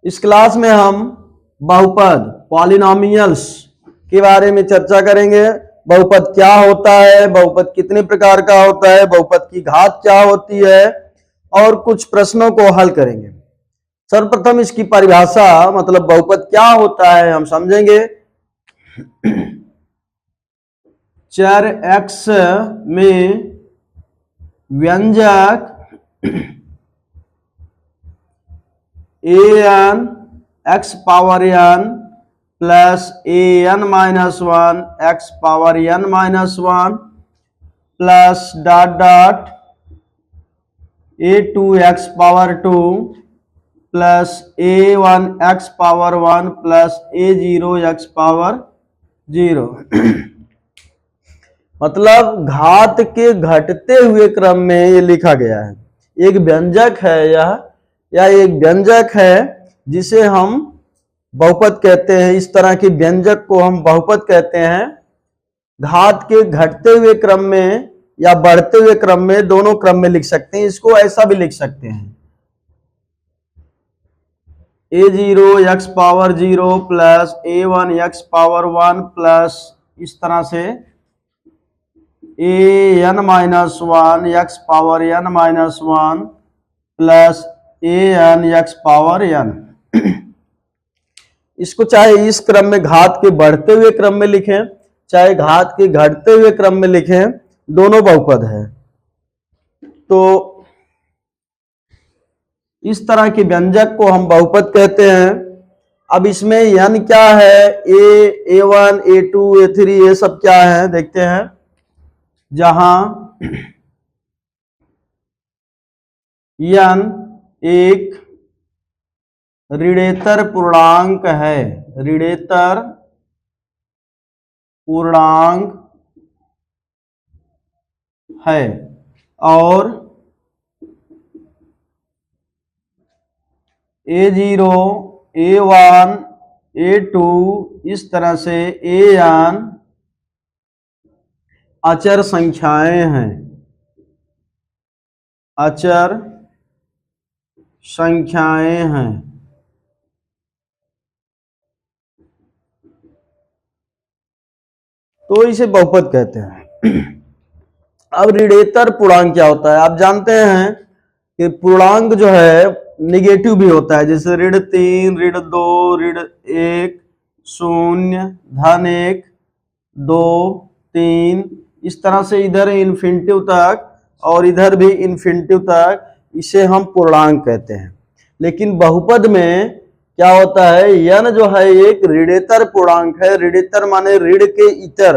इस क्लास में हम बहुपद पॉलिनोमियल्स के बारे में चर्चा करेंगे। बहुपद क्या होता है, बहुपद कितने प्रकार का होता है, बहुपद की घात क्या होती है और कुछ प्रश्नों को हल करेंगे। सर्वप्रथम इसकी परिभाषा मतलब बहुपद क्या होता है हम समझेंगे। चर x में व्यंजक an x power n plus an minus 1 x power n minus 1 plus dot dot a2 x power 2 plus a1 x power 1 plus a0 x power 0 मतलब घात के घटते हुए क्रम में ये लिखा गया है। एक व्यंजक है यह एक व्यंजक है जिसे हम बहुपद कहते हैं। इस तरह के व्यंजक को हम बहुपद कहते हैं। घात के घटते हुए क्रम में या बढ़ते हुए क्रम में, दोनों क्रम में लिख सकते हैं। इसको ऐसा भी लिख सकते हैं a0 x power 0 plus a1 x power 1 plus इस तरह से an minus 1 x power n minus 1 plus an x power n। इसको चाहे इस क्रम में घात के बढ़ते हुए क्रम में लिखें, चाहे घात के घटते हुए क्रम में लिखें, दोनों बहुपद है। तो इस तरह के व्यंजक को हम बहुपद कहते हैं। अब इसमें n क्या है, a1 a2 a3 ये सब क्या है देखते हैं। जहां n एक ऋणेतर पूर्णांक है, ऋणेतर पूर्णांक है और a0 a1 a2 इस तरह से an अचर संख्याएं हैं, अचर संख्याएं हैं। तो इसे बहुपद कहते हैं। अब ऋणेतर पूर्णांक क्या होता है, आप जानते हैं कि पूर्णांक जो है निगेटिव भी होता है, जैसे ऋण 3 ऋण 2 ऋण 1 0 धन 1 2 3 इस तरह से इधर इन्फिनिटिव तक और इधर भी इन्फिनिटिव तक, इसे हम पूर्णांक कहते हैं। लेकिन बहुपद में क्या होता है, n जो है एक ऋणेतर पूर्णांक है। ऋणेतर माने ऋण के इतर,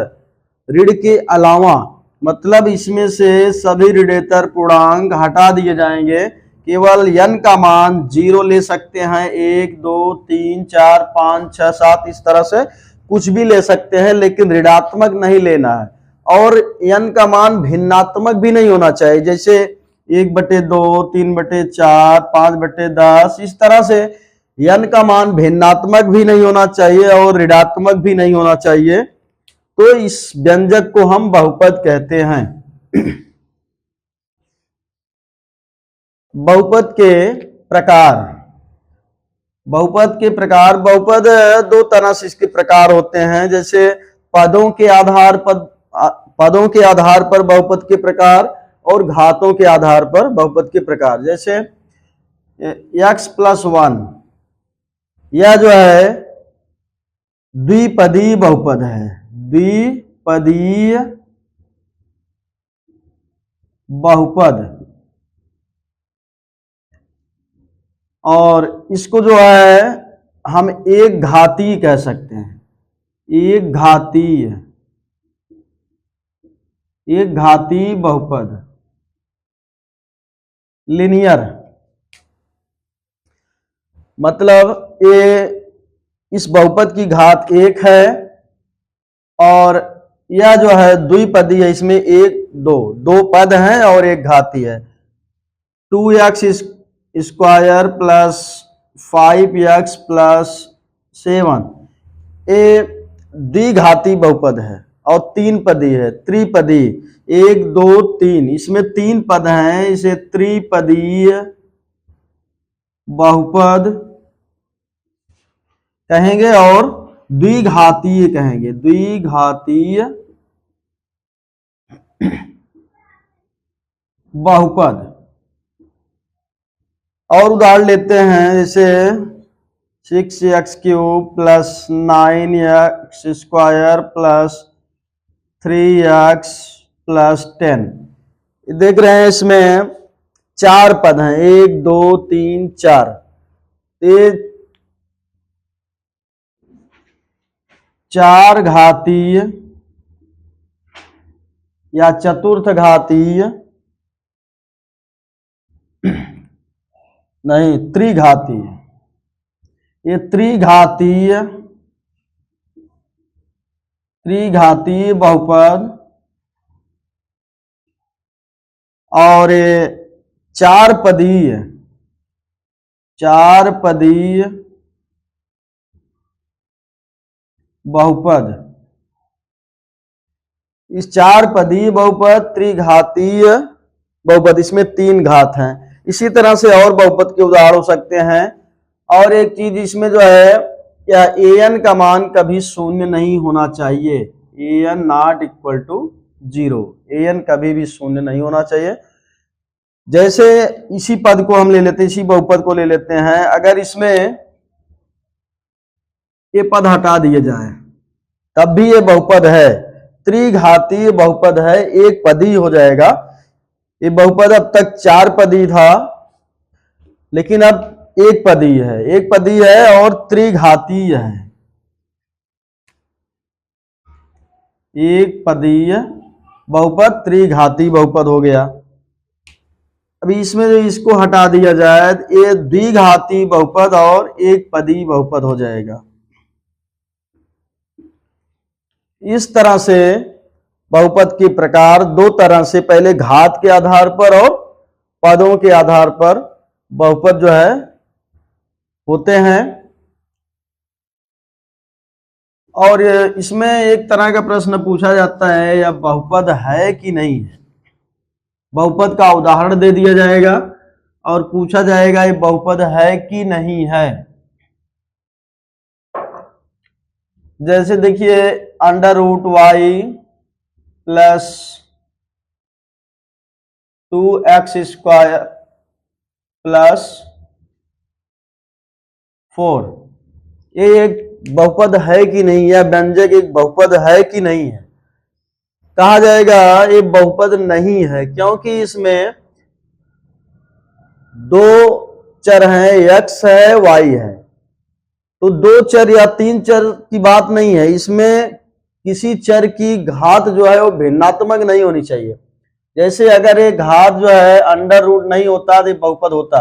ऋण के अलावा, मतलब इसमें से सभी ऋणेतर पूर्णांक हटा दिए जाएंगे। केवल n का मान 0 ले सकते हैं, 1 2 3 4 5 6 7 इस तरह से कुछ भी ले सकते हैं, लेकिन ऋणात्मक नहीं लेना है। और n का मान भिन्नात्मक भी नहीं होना चाहिए, जैसे 1/2 3/4 5/10 इस तरह से n का मान भिन्नात्मक भी नहीं होना चाहिए और ऋणात्मक भी नहीं होना चाहिए। तो इस व्यंजक को हम बहुपद कहते हैं। बहुपद के प्रकार, बहुपद के प्रकार, बहुपद दो तरह से इसके प्रकार होते हैं। जैसे पदों के आधार पर बहुपद के प्रकार और घातों के आधार पर बहुपद के प्रकार। जैसे x+1 यह जो है द्विपदीय बहुपद है, द्विपदीय बहुपद। और इसको जो है हम एक घातीय कह सकते हैं, एक घातीय बहुपद, लिनियर। मतलब ये इस बहुपद की घात 1 है और यह जो है द्विपदीय है, इसमें 1 2 दो पद हैं और एक घाती है। 2x square plus 5x plus 7 ये द्विघाती बहुपद है और 3 पदी है, त्रिपदी। 1 2 3 इसमें 3 पद हैं, इसे त्रिपदीय बहुपद कहेंगे और द्विघातीय कहेंगे, द्विघातीय बहुपद। और उदाहरण लेते हैं, जैसे 6x³ plus 9x² plus 3x plus 10। देख रहे हैं इसमें 4 पद हैं, 1 2 3 4। ये 4 घातीय या चतुर्थ घातीय, नहीं त्रिघातीय, ये त्रिघातीय बहुपद और ये 4 पदीय बहुपद। इस 4 पदीय बहुपद, त्रिघातीय बहुपद, इसमें 3 घात हैं। इसी तरह से और बहुपद के उदाहरण हो सकते हैं। और एक चीज इसमें जो है, क्या an का मान कभी शून्य नहीं होना चाहिए, an not equal to 0, an कभी भी शून्य नहीं होना चाहिए। जैसे इसी पद को हम ले लेते हैं, इसी बहुपद को ले लेते हैं, अगर इसमें ये पद हटा दिए जाए तब भी ये बहुपद है, त्रिघातीय बहुपद है, एक पदी हो जाएगा। ये बहुपद अब तक 4 पदी था, लेकिन अब एक पदी है और त्रिघातीय है, एक पदीय बहुपद त्रिघातीय बहुपद हो गया। अभी इसमें जो इसको हटा दिया जाए, ये द्विघातीय बहुपद और एक पदी बहुपद हो जाएगा। इस तरह से बहुपद के प्रकार 2 तरह से, पहले घात के आधार पर और पदों के आधार पर बहुपद जो है होते हैं। और इसमें एक तरह का प्रश्न पूछा जाता है, यह बहुपद है कि नहीं है। बहुपद का उदाहरण दे दिया जाएगा और पूछा जाएगा ये बहुपद है कि नहीं है। जैसे देखिए, √y प्लस 2x² प्लस 4, ये एक बहुपद है कि नहीं, या व्यंजक एक बहुपद है कि नहीं है। कहा जाएगा ये बहुपद नहीं है, क्योंकि इसमें 2 चर हैं, x है y है। तो 2 चर या 3 चर की बात नहीं है, इसमें किसी चर की घात जो है वो भिन्नात्मक नहीं होनी चाहिए। जैसे अगर ये घात जो है √ नहीं होता तो बहुपद होता।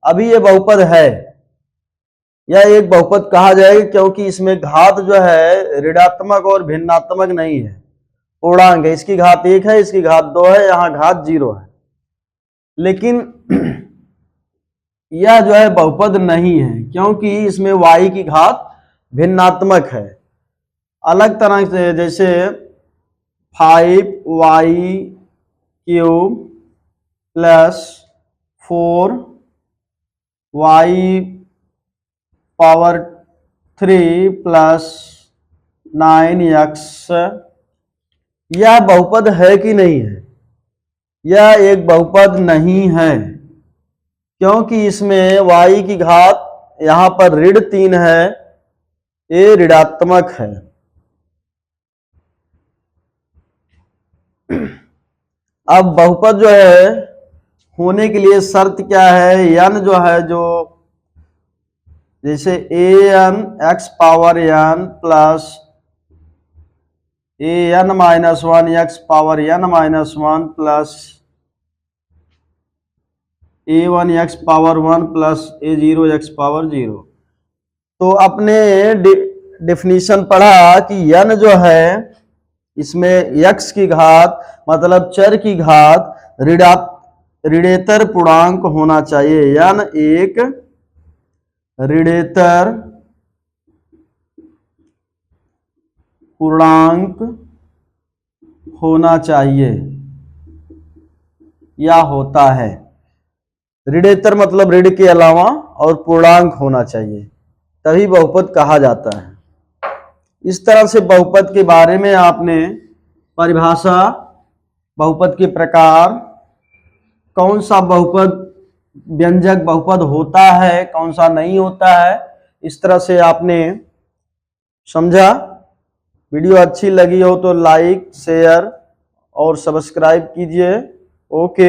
अभी ये बहुपद है, या एक बहुपद कहा जाएगा क्योंकि इसमें घात जो है ऋणात्मक और भिन्नात्मक नहीं है, पूर्णांक है। इसकी घात 1 है, इसकी घात 2 है, यहां घात 0 है। लेकिन यह जो है बहुपद नहीं है, क्योंकि इसमें y की घात भिन्नात्मक है। अलग तरह से, जैसे 5y³ plus 4y³ plus 9x, यह बहुपद है कि नहीं है। यह एक बहुपद नहीं है, क्योंकि इसमें y की घात यहां पर ऋण 3 है, ये ऋणात्मक है। अब बहुपद जो है होने के लिए शर्त क्या है, n जो है, जो जैसे an(x⁻n) plus an-1(x⁻n) plus a1(x⁻1) plus a0(x⁻0। तो अपने डेफिनेशन पढ़ा कि n जो है, इसमें x की घात मतलब चर की घात ऋणेतर पूर्णांक होना चाहिए। n एक ऋणेतर पूर्णांक होना चाहिए या होता है। ऋणेतर मतलब ऋण के अलावा, और पूर्णांक होना चाहिए, तभी बहुपद कहा जाता है। इस तरह से बहुपद के बारे में आपने परिभाषा, बहुपद के प्रकार, कौन सा बहुपद व्यंजक बहुपद होता है, कौन सा नहीं होता है, इस तरह से आपने समझा। वीडियो अच्छी लगी हो तो लाइक, शेयर और सब्सक्राइब कीजिए। ओके।